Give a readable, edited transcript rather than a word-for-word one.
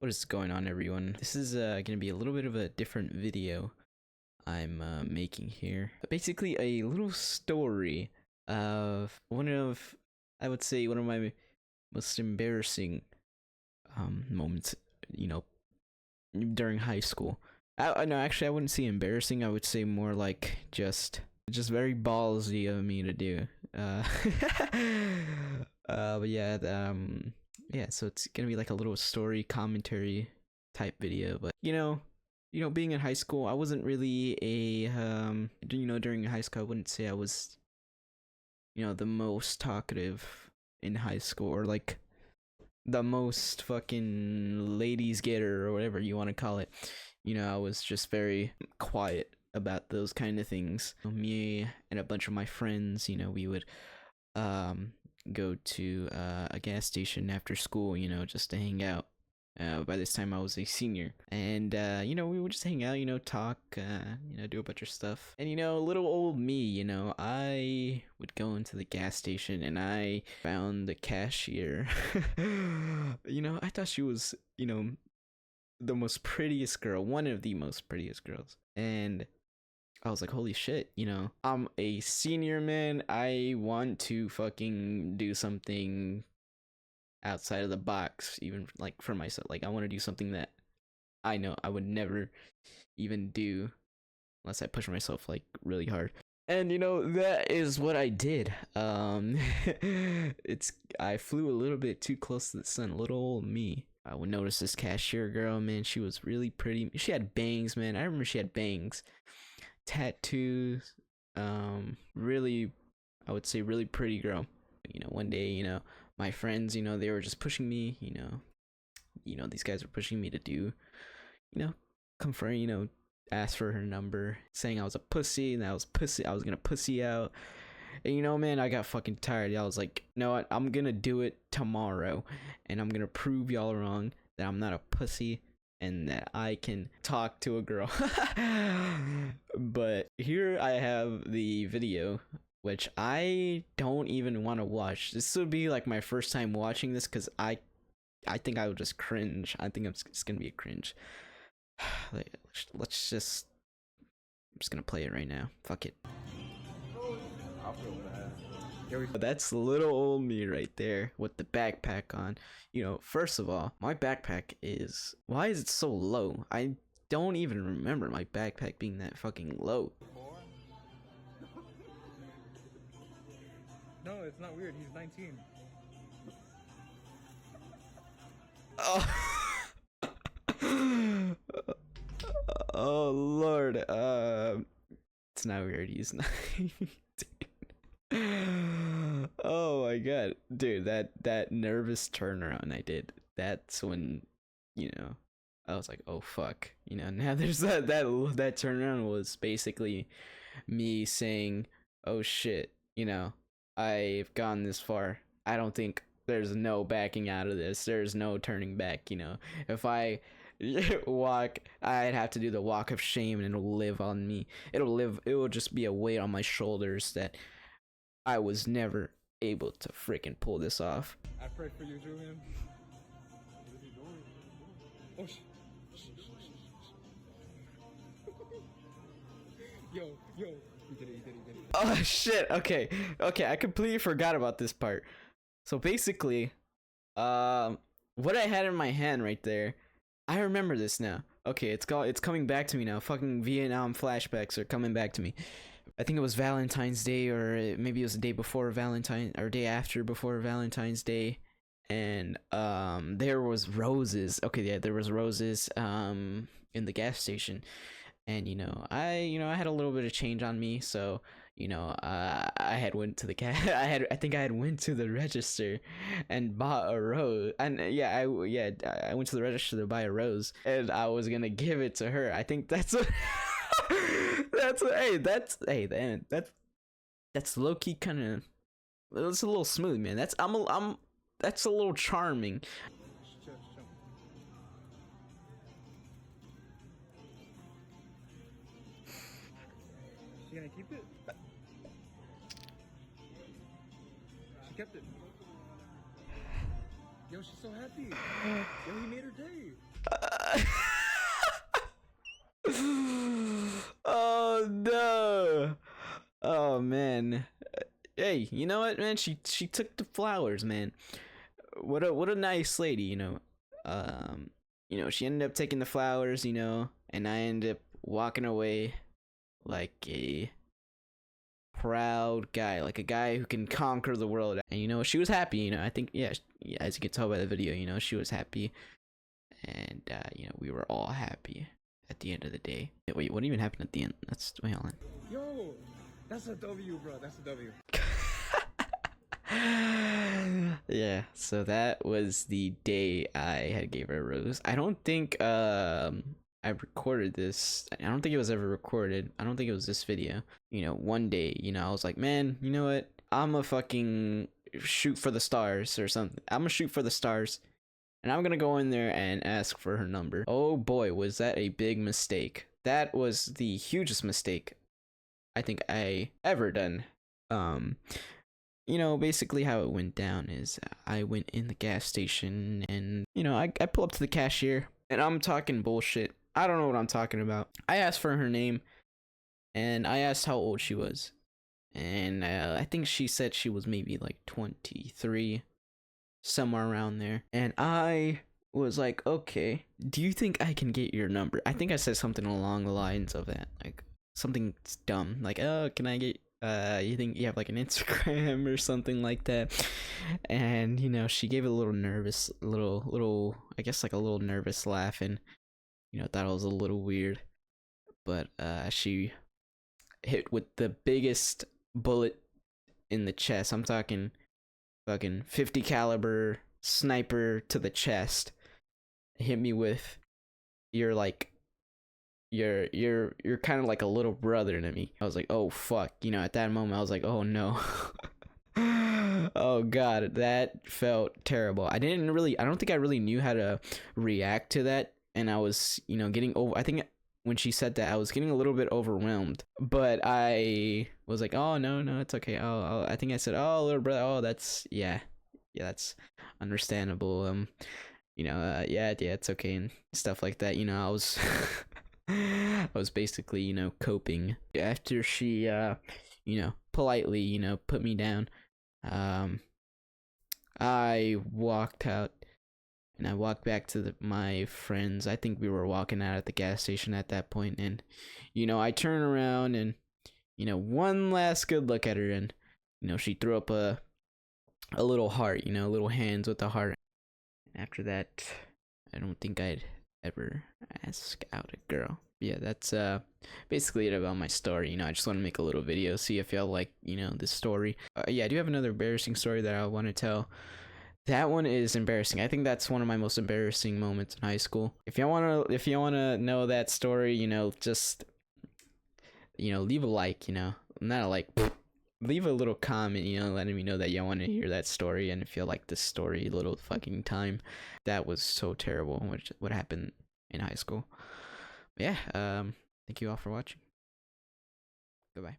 What is going on, everyone? This is gonna be a little bit of a different video I'm making here. But basically, a little story of I would say, one of my most embarrassing moments, you know, during high school. No, actually, I wouldn't say embarrassing. I would say more like just very ballsy of me to do. But yeah, yeah, so it's gonna be like a little story commentary type video. But being in high school, I wasn't really a during high school, I wouldn't say I was the most talkative in high school, or like the most fucking ladies getter, or whatever you want to call it. I was just very quiet about those kind of things. Me and a bunch of my friends, we would go to a gas station after school, just to hang out. By this time I was a senior, and we would just hang out, talk, do a bunch of stuff. And little old me, I would go into the gas station and I found the cashier. I thought she was, the most prettiest girl, one of the most prettiest girls. And I was like, holy shit, I'm a senior, man. I want to fucking do something outside of the box, even like for myself. Like, I want to do something that I know I would never even do unless I push myself like really hard. And that is what I did. I flew a little bit too close to the sun. Little old me. I would notice this cashier girl, man. She was really pretty. She had bangs, man. I remember she had bangs, tattoos. Really, I would say really pretty girl. One day, my friends, they were just pushing me. These guys were pushing me to do, come for, ask for her number, saying I was a pussy, and I was gonna pussy out. And man, I got fucking tired. I was like, you know what, I'm gonna do it tomorrow, and I'm gonna prove y'all wrong, that I'm not a pussy and that I can talk to a girl. But here I have the video, which I don't even want to watch. This would be like my first time watching this, because I think I would just cringe. I think it's gonna be a cringe. I'm just gonna play it right now. Fuck it. That's little old me right there with the backpack on. First of all, my backpack is, why is it so low? I don't even remember my backpack being that fucking low. No, it's not weird. He's 19. Oh. Oh Lord. It's not weird. He's 19. Oh my god, dude, that nervous turnaround I did, that's when I was like, oh fuck. Now there's that turnaround was basically me saying, oh shit, I've gone this far. I don't think there's no backing out of this. There's no turning back. If I walk, I'd have to do the walk of shame, and it'll live on me. It will just be a weight on my shoulders that I was never able to freaking pull this off. I pray for you, Julian. Oh, yo, he did it. Oh shit, okay, I completely forgot about this part. So basically, what I had in my hand right there, I remember this now. Okay, it's coming back to me now. Fucking Vietnam flashbacks are coming back to me. I think it was Valentine's Day, or maybe it was the day before Valentine, or day after before Valentine's Day. And there was roses. Okay, yeah, there was roses in the gas station. And I had a little bit of change on me, so I had went to the I think I had went to the register and bought a rose. And I went to the register to buy a rose, and I was gonna give it to her. I think that's what that's low key kind of, it's a little smooth, man. That's that's a little charming. She gonna keep it? She kept it. Yo, she's so happy. Yo, he made her day. You know what, man? She took the flowers, man. What a nice lady, you know. She ended up taking the flowers, and I ended up walking away like a proud guy, like a guy who can conquer the world. And she was happy. I think, yeah, as you can tell by the video, she was happy, and we were all happy at the end of the day. Wait, what even happened at the end? Wait, hold on. Yo, that's a W, bro. That's a W. Yeah, so that was the day I had gave her a rose. I don't think I recorded this. I don't think it was ever recorded. I don't think it was this video. One day, I was like, man, you know what? I'm a fucking shoot for the stars or something. I'm gonna shoot for the stars, and I'm gonna go in there and ask for her number. Oh boy, was that a big mistake. That was the hugest mistake I think I ever done. Basically how it went down is I went in the gas station and, I pull up to the cashier and I'm talking bullshit. I don't know what I'm talking about. I asked for her name and I asked how old she was. And I think she said she was maybe like 23, somewhere around there. And I was like, okay, do you think I can get your number? I think I said something along the lines of that, like something dumb, like, oh, can I get you think you have like an Instagram or something like that? And she gave a little nervous, little I guess like a little nervous laugh, and thought it was a little weird. But she hit with the biggest bullet in the chest. I'm talking fucking 50 caliber sniper to the chest. Hit me with, you're kind of like a little brother to me. I was like, oh fuck, at that moment I was like, oh no. Oh god, that felt terrible. I don't think I really knew how to react to that, and I was getting over, I think when she said that I was getting a little bit overwhelmed, but I was like, oh no, it's okay. I think I said, oh little brother, oh that's, yeah, that's understandable. Yeah, it's okay, and stuff like that. I was I was basically, coping after she politely, put me down. I walked out and I walked back to my friends. I think we were walking out at the gas station at that point, and I turn around and one last good look at her, and she threw up a little heart, little hands with a heart. After that, I don't think I'd ever ask out a girl. Yeah, that's basically it about my story. I just want to make a little video, see if y'all like this story. Yeah, I do have another embarrassing story that I want to tell. That one is embarrassing. I think that's one of my most embarrassing moments in high school. If y'all wanna know that story, just leave a like, not a like, leave a little comment, letting me know that y'all want to hear that story, and if you like this story a little fucking time. That was so terrible, what happened in high school. Yeah, thank you all for watching. Goodbye.